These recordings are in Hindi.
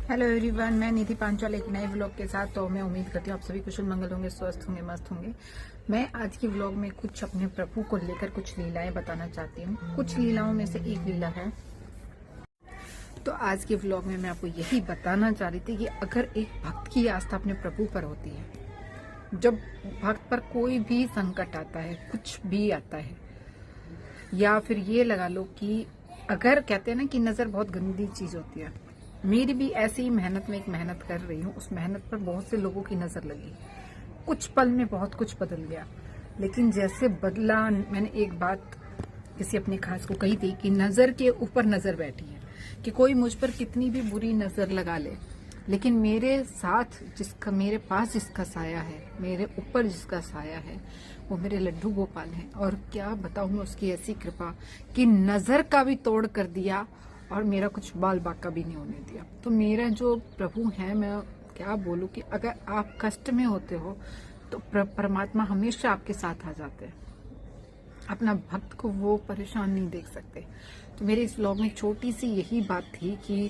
हेलो एवरीवन, मैं निधि पांचाल एक नए व्लॉग के साथ। तो मैं उम्मीद करती हूँ आप सभी कुशल मंगल होंगे, स्वस्थ होंगे, मस्त होंगे। मैं आज की व्लॉग में कुछ अपने प्रभु को लेकर कुछ लीलाएं बताना चाहती हूँ। कुछ लीलाओं में से एक लीला है। तो आज के व्लॉग में मैं आपको यही बताना चाह रही थी कि अगर एक भक्त की आस्था अपने प्रभु पर होती है, जब भक्त पर कोई भी संकट आता है, कुछ भी आता है, या फिर ये लगा लो कि अगर कहते हैं ना कि नजर बहुत गंदी चीज होती है, मेरी भी ऐसी ही मेहनत में एक मेहनत कर रही हूँ। उस मेहनत पर बहुत से लोगों की नजर लगी, कुछ पल में बहुत कुछ बदल गया। लेकिन जैसे बदला, मैंने एक बात किसी अपने खास को कही थी कि नजर के ऊपर नजर बैठी है, कि कोई मुझ पर कितनी भी बुरी नजर लगा ले, लेकिन मेरे साथ जिसका, मेरे पास जिसका साया है, मेरे ऊपर जिसका साया है, वो मेरे लड्डू गोपाल हैं। और क्या बताऊं मैं उसकी ऐसी कृपा कि नजर का भी तोड़ कर दिया और मेरा कुछ बाल बाका भी नहीं होने दिया। तो मेरा जो प्रभु है, मैं क्या बोलूं कि अगर आप कष्ट में होते हो तो परमात्मा हमेशा आपके साथ आ जाते हैं। अपना भक्त को वो परेशान नहीं देख सकते। तो मेरे इस व्लॉग में छोटी सी यही बात थी कि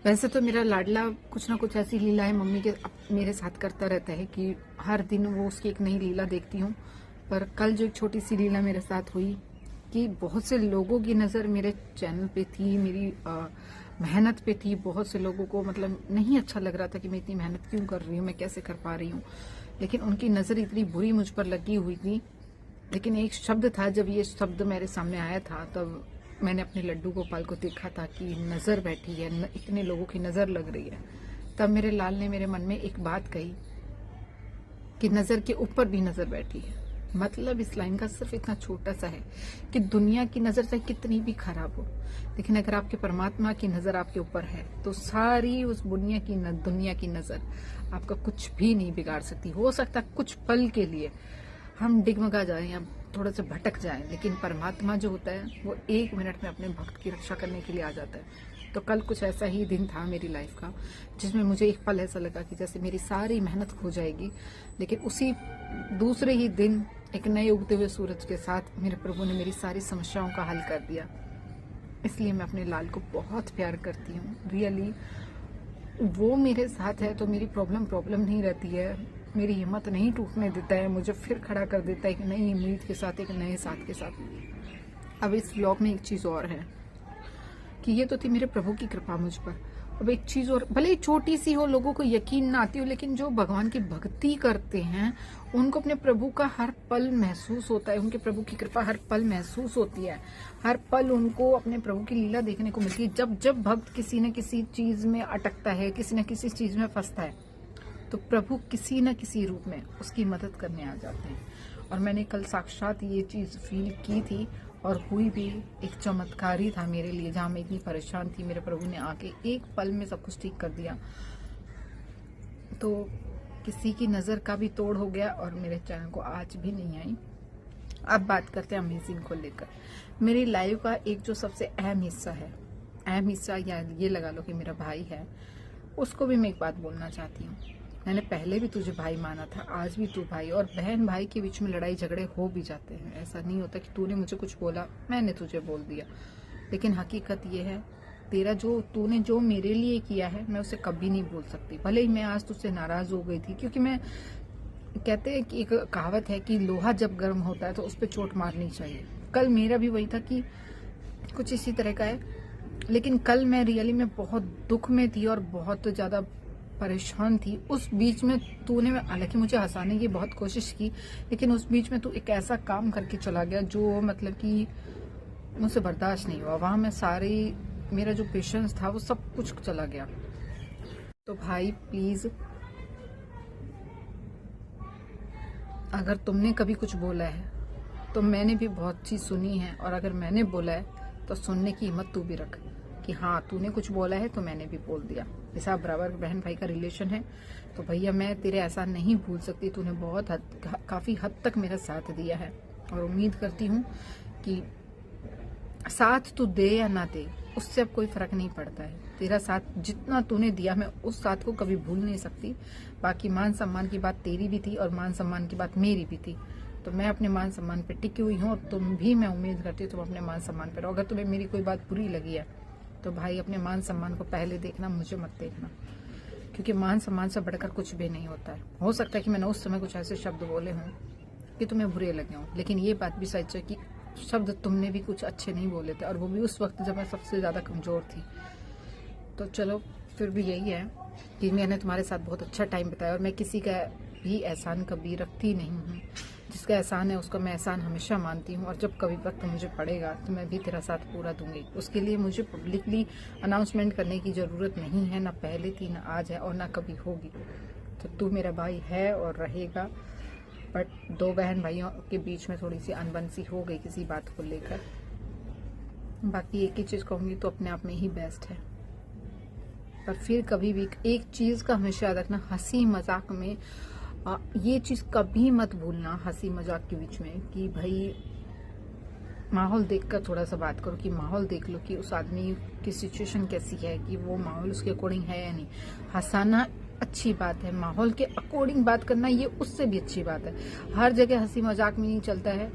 वैसे तो मेरा लाडला कुछ ना कुछ ऐसी लीलाएं मम्मी के मेरे साथ करता रहता है कि हर दिन वो उसकी एक नई लीला देखती हूँ। पर कल जो एक छोटी सी लीला मेरे साथ हुई कि बहुत से लोगों की नज़र मेरे चैनल पे थी, मेरी मेहनत पे थी। बहुत से लोगों को मतलब नहीं अच्छा लग रहा था कि मैं इतनी मेहनत क्यों कर रही हूँ, मैं कैसे कर पा रही हूँ, लेकिन उनकी नज़र इतनी बुरी मुझ पर लगी हुई थी। लेकिन एक शब्द था, जब ये शब्द मेरे सामने आया था तब मैंने अपने लड्डू गोपाल को देखा था कि नज़र बैठी है, इतने लोगों की नज़र लग रही है। तब मेरे लाल ने मेरे मन में एक बात कही कि नज़र के ऊपर भी नज़र बैठी है। मतलब इस लाइन का सिर्फ इतना छोटा सा है कि दुनिया की नज़र चाहे कितनी भी खराब हो, लेकिन अगर आपके परमात्मा की नज़र आपके ऊपर है तो सारी उस दुनिया की नज़र आपका कुछ भी नहीं बिगाड़ सकती। हो सकता कुछ पल के लिए हम डिगमगा जाएं या थोड़ा सा भटक जाएं, लेकिन परमात्मा जो होता है वो 1 मिनट में अपने भक्त की रक्षा करने के लिए आ जाता है। तो कल कुछ ऐसा ही दिन था मेरी लाइफ का, जिसमें मुझे एक पल ऐसा लगा कि जैसे मेरी सारी मेहनत खो जाएगी। लेकिन उसी दूसरे ही दिन एक नए उगते हुए सूरज के साथ मेरे प्रभु ने मेरी सारी समस्याओं का हल कर दिया। इसलिए मैं अपने लाल को बहुत प्यार करती हूँ। रियली वो मेरे साथ है तो मेरी प्रॉब्लम नहीं रहती है। मेरी हिम्मत नहीं टूटने देता है, मुझे फिर खड़ा कर देता है एक नई उम्मीद के साथ, एक नए साथ के साथ। अब इस व्लॉग में एक चीज़ और है कि ये तो थी मेरे प्रभु की कृपा मुझ पर। अब एक चीज और, भले ही छोटी सी हो, लोगों को यकीन ना आती हो, लेकिन जो भगवान की भक्ति करते हैं उनको अपने प्रभु का हर पल महसूस होता है, उनके प्रभु की कृपा हर पल महसूस होती है। हर पल उनको अपने प्रभु की लीला देखने को मिलती है। जब जब भक्त किसी न किसी चीज में अटकता है, किसी न किसी चीज में फंसता है, तो प्रभु किसी न किसी रूप में उसकी मदद करने आ जाते हैं। और मैंने कल साक्षात ये चीज फील की थी और हुई भी। एक चमत्कार ही था मेरे लिए, जहां मैं इतनी परेशान थी, मेरे प्रभु ने आके एक पल में सब कुछ ठीक कर दिया। तो किसी की नजर का भी तोड़ हो गया और मेरे चैनल को आज भी नहीं आई। अब बात करते हैं अमेजिंग को लेकर। मेरी लाइफ का एक जो सबसे अहम हिस्सा है, अहम हिस्सा या ये लगा लो कि मेरा भाई है, उसको भी मैं एक बात बोलना चाहती हूँ। मैंने पहले भी तुझे भाई माना था, आज भी तू भाई। और बहन भाई के बीच में लड़ाई झगड़े हो भी जाते हैं, ऐसा नहीं होता कि तूने मुझे कुछ बोला मैंने तुझे बोल दिया। लेकिन हकीकत ये है, तूने जो मेरे लिए किया है मैं उसे कभी नहीं भूल सकती। भले ही मैं आज तुझसे नाराज हो गई थी, क्योंकि मैं, कहते हैं कि एक कहावत है कि लोहा जब गर्म होता है तो उस पर चोट मारनी चाहिए। कल मेरा भी वही था कि कुछ इसी तरह का है। लेकिन कल मैं रियली में बहुत दुख में थी और बहुत ज्यादा परेशान थी। उस बीच में तूने, हालांकि मुझे हंसाने की बहुत कोशिश की, लेकिन उस बीच में तू एक ऐसा काम करके चला गया जो मतलब कि मुझसे बर्दाश्त नहीं हुआ। वहां मैं सारी, मेरा जो पेशेंस था वो सब कुछ चला गया। तो भाई प्लीज, अगर तुमने कभी कुछ बोला है तो मैंने भी बहुत चीज सुनी है, और अगर मैंने बोला है तो सुनने की हिम्मत तू भी रख कि हाँ तूने कुछ बोला है तो मैंने भी बोल दिया। ऐसा बराबर बहन भाई का रिलेशन है। तो भैया मैं तेरे ऐसा नहीं भूल सकती, तूने बहुत काफी हद तक मेरा साथ दिया है, और उम्मीद करती हूँ कि साथ तू दे या ना दे उससे अब कोई फर्क नहीं पड़ता है। तेरा साथ जितना तूने दिया मैं उस साथ को कभी भूल नहीं सकती। बाकी मान सम्मान की बात तेरी भी थी और मान सम्मान की बात मेरी भी थी। तो मैं अपने मान सम्मान पे टिकी हुई हूँ, और तुम भी, मैं उम्मीद करती हूँ तुम अपने मान सम्मान पे रहो। अगर तुम्हें मेरी कोई बात बुरी लगी है तो भाई अपने मान सम्मान को पहले देखना, मुझे मत देखना, क्योंकि मान सम्मान से बढ़कर कुछ भी नहीं होता है। हो सकता है कि मैंने उस समय कुछ ऐसे शब्द बोले हों कि तुम्हें बुरे लगे हों, लेकिन ये बात भी सच है कि शब्द तुमने भी कुछ अच्छे नहीं बोले थे, और वो भी उस वक्त जब मैं सबसे ज़्यादा कमज़ोर थी। तो चलो, फिर भी यही है कि मैंने तुम्हारे साथ बहुत अच्छा टाइम बिताया, और मैं किसी का भी एहसान कभी रखती नहीं हूँ। जिसका एहसान है उसका मैं एहसान हमेशा मानती हूँ, और जब कभी वक्त मुझे पड़ेगा तो मैं भी तेरा साथ पूरा दूंगी। उसके लिए मुझे पब्लिकली अनाउंसमेंट करने की ज़रूरत नहीं है, ना पहले थी, ना आज है, और ना कभी होगी। तो तू मेरा भाई है और रहेगा। बट दो बहन भाइयों के बीच में थोड़ी सी अनबन सी हो गई किसी बात को लेकर। बाकी एक ही चीज़ कहूँगी, तो अपने आप में ही बेस्ट है। पर फिर कभी भी एक चीज़ का हमेशा याद रखना, हंसी मजाक में ये चीज़ कभी मत भूलना, हंसी मजाक के बीच में, कि भाई माहौल देखकर थोड़ा सा बात करो, कि माहौल देख लो कि उस आदमी की सिचुएशन कैसी है, कि वो माहौल उसके अकॉर्डिंग है या नहीं। हंसाना अच्छी बात है, माहौल के अकॉर्डिंग बात करना ये उससे भी अच्छी बात है। हर जगह हंसी मजाक में नहीं चलता है,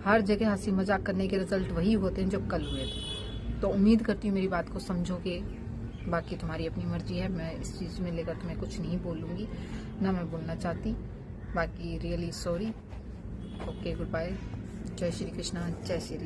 हर जगह हंसी मजाक करने के रिजल्ट वही होते हैं जो कल हुए थे। तो उम्मीद करती हूँ मेरी बात को समझोगे। बाकी तुम्हारी अपनी मर्जी है, मैं इस चीज़ में लेकर तुम्हें कुछ नहीं बोलूँगी, ना मैं बोलना चाहती। बाकी really sorry. Okay, good bye. जय श्री कृष्णा, जय श्री